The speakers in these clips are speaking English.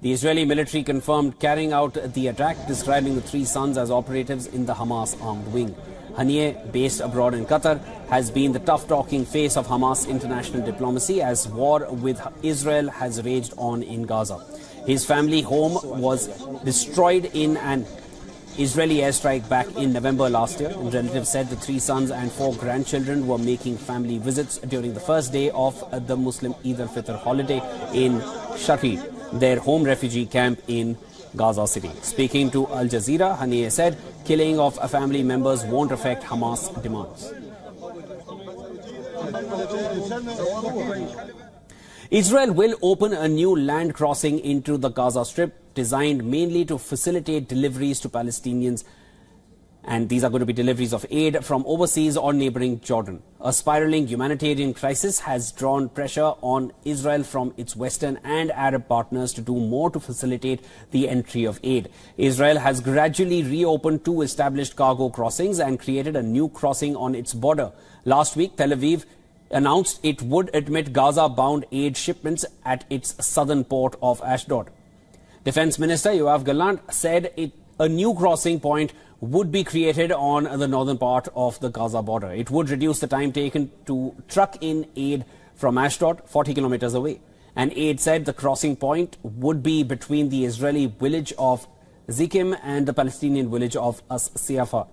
The Israeli military confirmed carrying out the attack, describing the three sons as operatives in the Hamas armed wing. Haniyeh, based abroad in Qatar, has been the tough-talking face of Hamas international diplomacy as war with Israel has raged on in Gaza. His family home was destroyed in an Israeli airstrike back in November last year. And relatives said the three sons and four grandchildren were making family visits during the first day of the Muslim Eid al-Fitr holiday in Shati, their home refugee camp in Gaza City. Speaking to Al Jazeera, Haniyeh said killing of family members won't affect Hamas demands. Israel will open a new land crossing into the Gaza Strip designed mainly to facilitate deliveries to Palestinians, and these are going to be deliveries of aid from overseas or neighboring Jordan. A spiraling humanitarian crisis has drawn pressure on Israel from its Western and Arab partners to do more to facilitate the entry of aid. Israel has gradually reopened two established cargo crossings and created a new crossing on its border. Last week, Tel Aviv announced it would admit Gaza-bound aid shipments at its southern port of Ashdod. Defense Minister Yoav Gallant said a new crossing point would be created on the northern part of the Gaza border. It would reduce the time taken to truck in aid from Ashdod, 40 kilometers away. And aid said the crossing point would be between the Israeli village of Zikim and the Palestinian village of As-Siafa.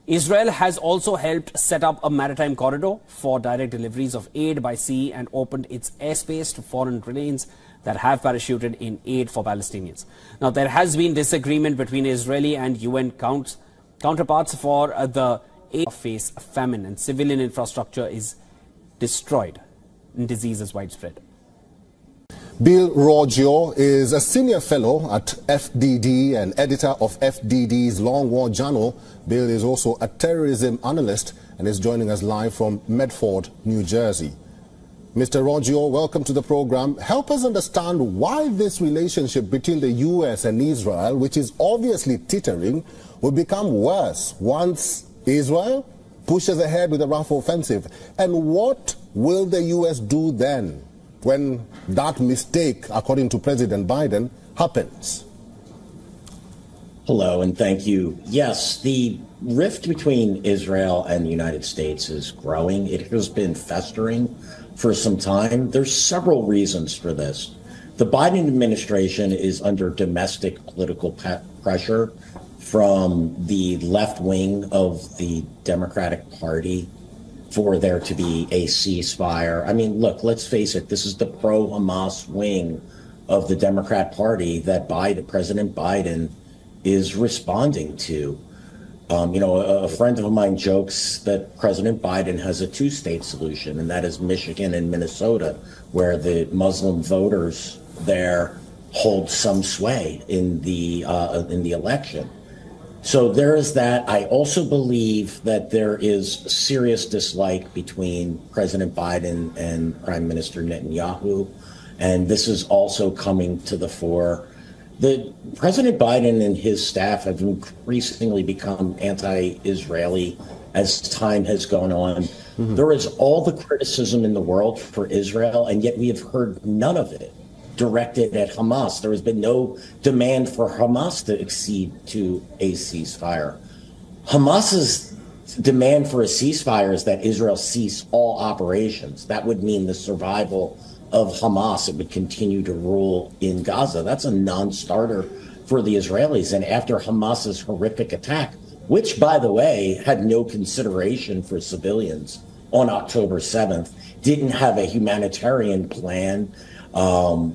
Israel has also helped set up a maritime corridor for direct deliveries of aid by sea and opened its airspace to foreign planes that have parachuted in aid for Palestinians. Now, there has been disagreement between Israeli and UN counterparts for the aid face famine, and civilian infrastructure is destroyed and disease is widespread. Bill Roggio is a senior fellow at FDD and editor of FDD's Long War Journal. Bill is also a terrorism analyst and is joining us live from Medford, New Jersey. Mr. Roggio, welcome to the program. Help us understand why this relationship between the U.S. and Israel, which is obviously teetering, will become worse once Israel pushes ahead with a rough offensive. And what will the U.S. do then when that mistake, according to President Biden, happens? Hello, and thank you. Yes, the rift between Israel and the United States is growing. It has been festering for some time. There's several reasons for this. The Biden administration is under domestic political pressure from the left wing of the Democratic Party for there to be a ceasefire. I mean, look, let's face it, this is the pro-Hamas wing of the Democrat Party that President Biden is responding to. A friend of mine jokes that President Biden has a two-state solution, and that is Michigan and Minnesota, where the Muslim voters there hold some sway in the election. So there is that. I also believe that there is serious dislike between President Biden and Prime Minister Netanyahu, and this is also coming to the fore. The President Biden and his staff have increasingly become anti-Israeli as time has gone on. Mm-hmm. There is all the criticism in the world for Israel, and yet we have heard none of it directed at Hamas. There has been no demand for Hamas to accede to a ceasefire. Hamas's demand for a ceasefire is that Israel cease all operations. That would mean the survival of Hamas. It would continue to rule in Gaza. That's a non-starter for the Israelis. And after Hamas's horrific attack, which, by the way, had no consideration for civilians on October 7th, didn't have a humanitarian plan. Mr.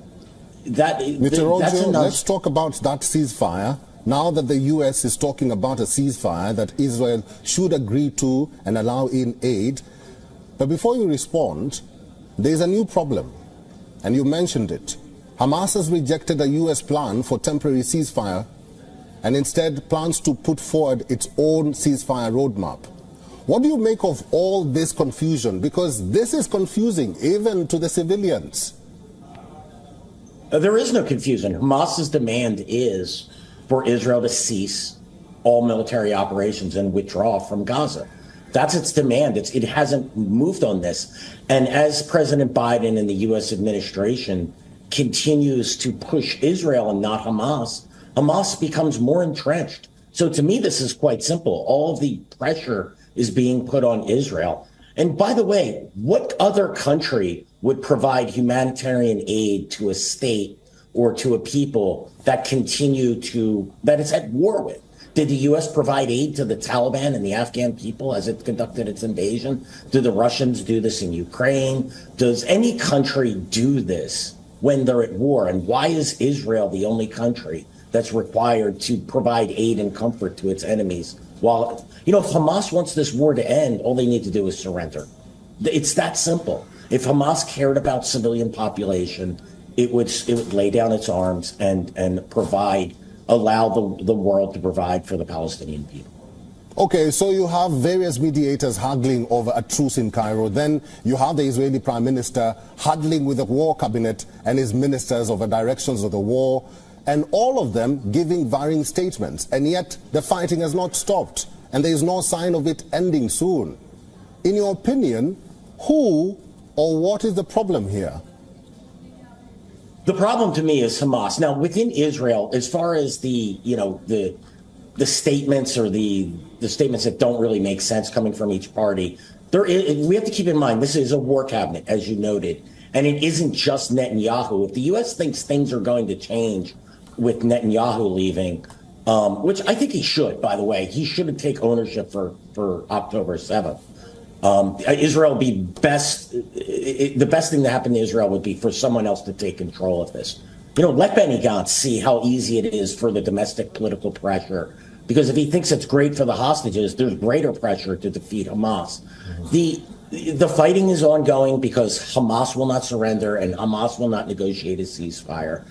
Roggio, let's talk about that ceasefire. Now that the U.S. is talking about a ceasefire that Israel should agree to and allow in aid. But before you respond, there's a new problem, and you mentioned it. Hamas has rejected a U.S. plan for temporary ceasefire and instead plans to put forward its own ceasefire roadmap. What do you make of all this confusion? Because this is confusing even to the civilians. There is no confusion. Hamas's demand is for Israel to cease all military operations and withdraw from Gaza. That's its demand. It hasn't moved on this. And as President Biden and the U.S. administration continues to push Israel and not Hamas, Hamas becomes more entrenched. So to me, this is quite simple. All of the pressure is being put on Israel. And by the way, what other country would provide humanitarian aid to a state or to a people that it's at war with? Did the U.S. provide aid to the Taliban and the Afghan people as it conducted its invasion? Do the Russians do this in Ukraine? Does any country do this when they're at war? And why is Israel the only country that's required to provide aid and comfort to its enemies? While, if Hamas wants this war to end, all they need to do is surrender. It's that simple. If Hamas cared about civilian population, it would lay down its arms and allow the world to provide for the Palestinian people. Okay, so you have various mediators haggling over a truce in Cairo. Then you have the Israeli Prime Minister huddling with the war cabinet and his ministers over directions of the war, and all of them giving varying statements. And yet the fighting has not stopped, and there is no sign of it ending soon. In your opinion, who or what is the problem here? The problem to me is Hamas. Now, within Israel, as far as the statements or the statements that don't really make sense coming from each party, we have to keep in mind this is a war cabinet, as you noted, and it isn't just Netanyahu. If the U.S. thinks things are going to change with Netanyahu leaving, which I think he should, by the way, he shouldn't take ownership for October 7th. Israel would be the best thing to happen to Israel would be for someone else to take control of this. Let Benny Gantz see how easy it is for the domestic political pressure, because if he thinks it's great for the hostages, there's greater pressure to defeat Hamas. The fighting is ongoing because Hamas will not surrender and Hamas will not negotiate a ceasefire.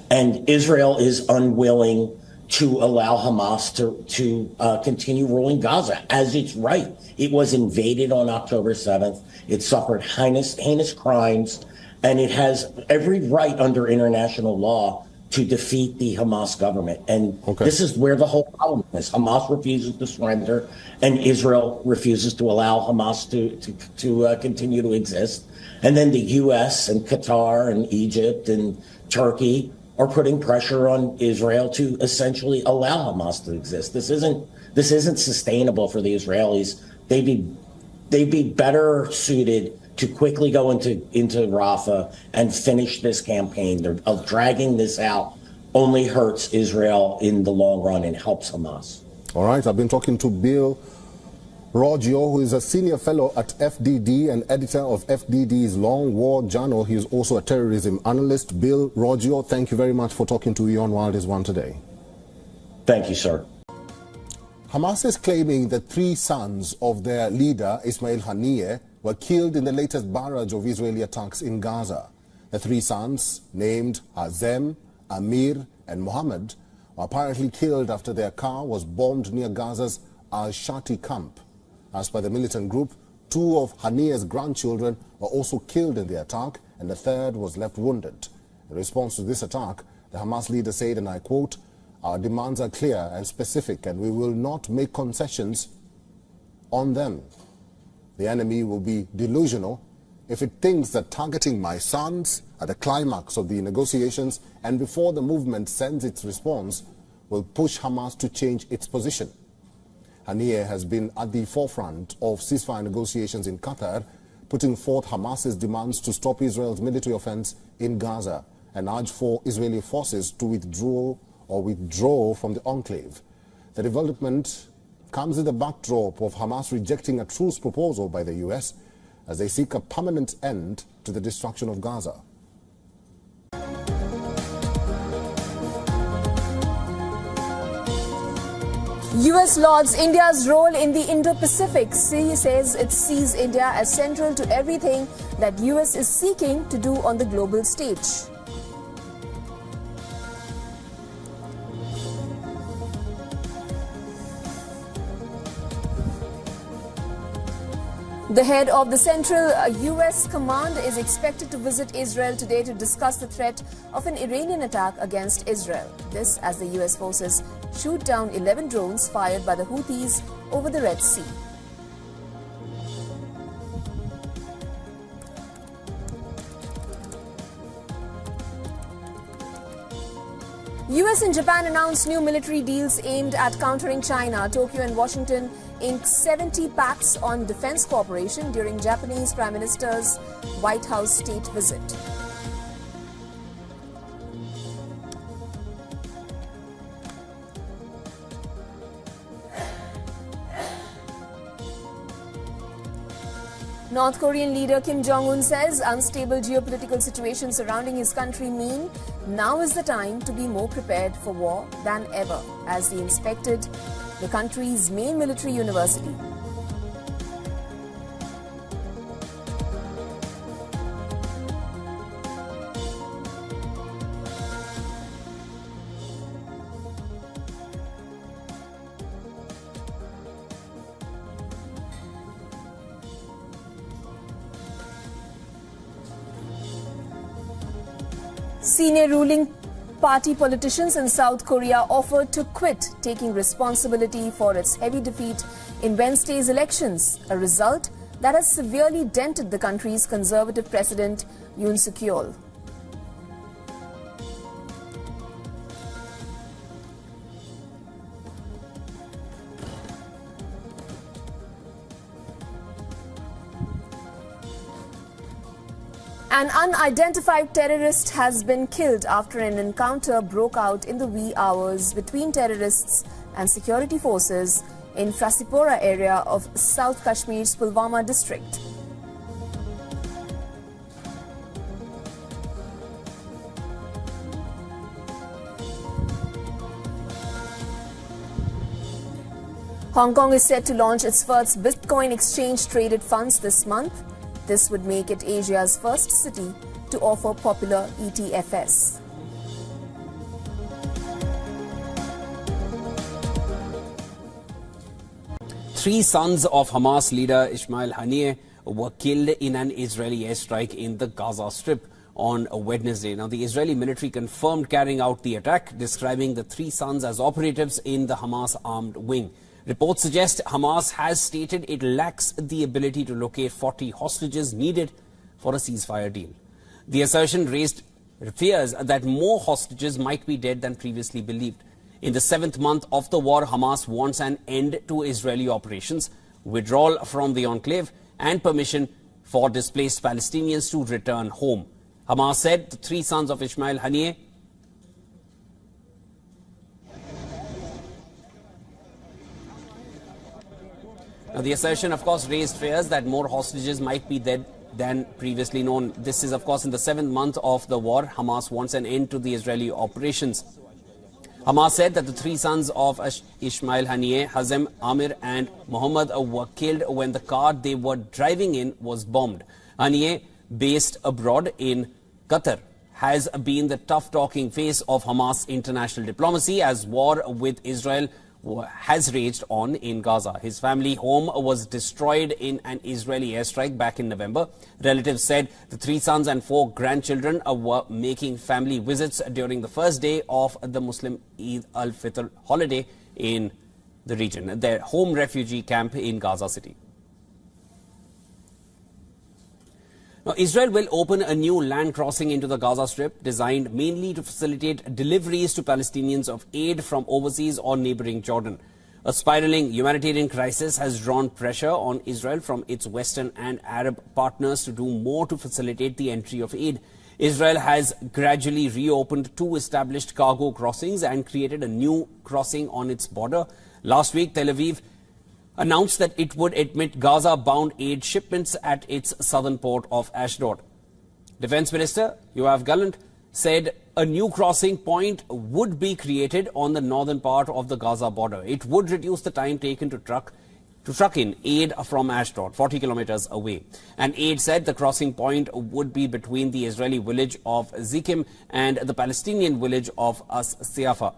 And Israel is unwilling to allow Hamas to continue ruling Gaza as its right. It was invaded on October 7th. It suffered heinous crimes, and it has every right under international law to defeat the Hamas government. And This is where the whole problem is. Hamas refuses to surrender, and Israel refuses to allow Hamas to continue to exist. And then the U.S. and Qatar and Egypt and Turkey are putting pressure on Israel to essentially allow Hamas to exist. This isn't sustainable for the Israelis. They'd be better suited to quickly go into Rafah and finish this campaign. Dragging this out only hurts Israel in the long run and helps Hamas. All right, I've been talking to Bill Roggio, who is a senior fellow at FDD and editor of FDD's Long War Journal. He is also a terrorism analyst. Bill Roggio, thank you very much for talking to WION World is One today. Thank you, sir. Hamas is claiming that 3 sons of their leader, Ismail Haniyeh, were killed in the latest barrage of Israeli attacks in Gaza. The 3 sons, named Hazem, Amir, and Mohammed, were apparently killed after their car was bombed near Gaza's Al-Shati camp. As per the militant group, 2 of Haniyeh's grandchildren were also killed in the attack, and the 3rd was left wounded. In response to this attack, the Hamas leader said, and I quote, "Our demands are clear and specific, and we will not make concessions on them. The enemy will be delusional if it thinks that targeting my sons at the climax of the negotiations and before the movement sends its response will push Hamas to change its position." Haniyeh has been at the forefront of ceasefire negotiations in Qatar, putting forth Hamas's demands to stop Israel's military offense in Gaza and urge for Israeli forces to withdraw from the enclave. The development comes in the backdrop of Hamas rejecting a truce proposal by the U.S. as they seek a permanent end to the destruction of Gaza. U.S. lauds India's role in the Indo-Pacific. He says it sees India as central to everything that U.S. is seeking to do on the global stage. The head of the Central U.S. Command is expected to visit Israel today to discuss the threat of an Iranian attack against Israel. This as the U.S. forces shoot down 11 drones fired by the Houthis over the Red Sea. US and Japan announced new military deals aimed at countering China. Tokyo and Washington inked 70 pacts on defense cooperation during Japanese Prime Minister's White House state visit. North Korean leader Kim Jong-un says unstable geopolitical situation surrounding his country mean now is the time to be more prepared for war than ever, as he inspected the country's main military university. Senior ruling party politicians in South Korea offered to quit taking responsibility for its heavy defeat in Wednesday's elections, a result that has severely dented the country's conservative president Yoon Suk-yeol. An unidentified terrorist has been killed after an encounter broke out in the wee hours between terrorists and security forces in Frasipora area of South Kashmir's Pulwama district. Hong Kong is set to launch its first Bitcoin exchange-traded funds this month. This would make it Asia's first city to offer popular ETFs. Three sons of Hamas leader Ismail Haniyeh were killed in an Israeli airstrike in the Gaza Strip on Wednesday. Now, the Israeli military confirmed carrying out the attack, describing the three sons as operatives in the Hamas armed wing. Reports suggest Hamas has stated it lacks the ability to locate 40 hostages needed for a ceasefire deal. The assertion raised fears that more hostages might be dead than previously believed. In the 7th month of the war, Hamas wants an end to Israeli operations, withdrawal from the enclave, and permission for displaced Palestinians to return home. Hamas said the three sons of Ismail Haniyeh Now, the assertion, of course, raised fears that more hostages might be dead than previously known. This is, of course, in the 7th month of the war. Hamas wants an end to the Israeli operations. Hamas said that the three sons of Ismail Haniyeh, Hazem, Amir and Muhammad were killed when the car they were driving in was bombed. Haniyeh, based abroad in Qatar, has been the tough-talking face of Hamas international diplomacy as war with Israel has raged on in Gaza. His family home was destroyed in an Israeli airstrike back in November. Relatives said the three sons and 4 grandchildren were making family visits during the first day of the Muslim Eid al-Fitr holiday in the region, their home refugee camp in Gaza City. Now, Israel will open a new land crossing into the Gaza Strip designed mainly to facilitate deliveries to Palestinians of aid from overseas or neighboring Jordan. A spiraling humanitarian crisis has drawn pressure on Israel from its Western and Arab partners to do more to facilitate the entry of aid. Israel has gradually reopened 2 established cargo crossings and created a new crossing on its border. Last week, Tel Aviv announced that it would admit Gaza-bound aid shipments at its southern port of Ashdod. Defense Minister Yoav Gallant said a new crossing point would be created on the northern part of the Gaza border. It would reduce the time taken to truck in aid from Ashdod, 40 kilometers away. And aid said the crossing point would be between the Israeli village of Zikim and the Palestinian village of As-Siafa.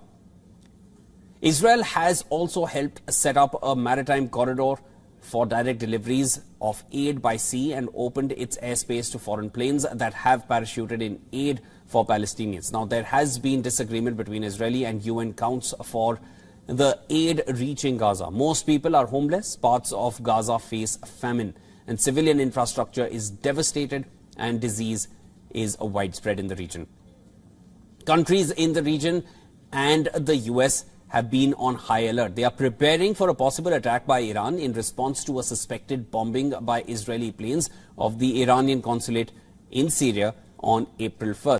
Israel has also helped set up a maritime corridor for direct deliveries of aid by sea and opened its airspace to foreign planes that have parachuted in aid for Palestinians. Now, there has been disagreement between Israeli and UN counts for the aid reaching Gaza. Most people are homeless. Parts of Gaza face famine, and civilian infrastructure is devastated, and disease is widespread in the region. Countries in the region and the US have been on high alert. They are preparing for a possible attack by Iran in response to a suspected bombing by Israeli planes of the Iranian consulate in Syria on April 1st.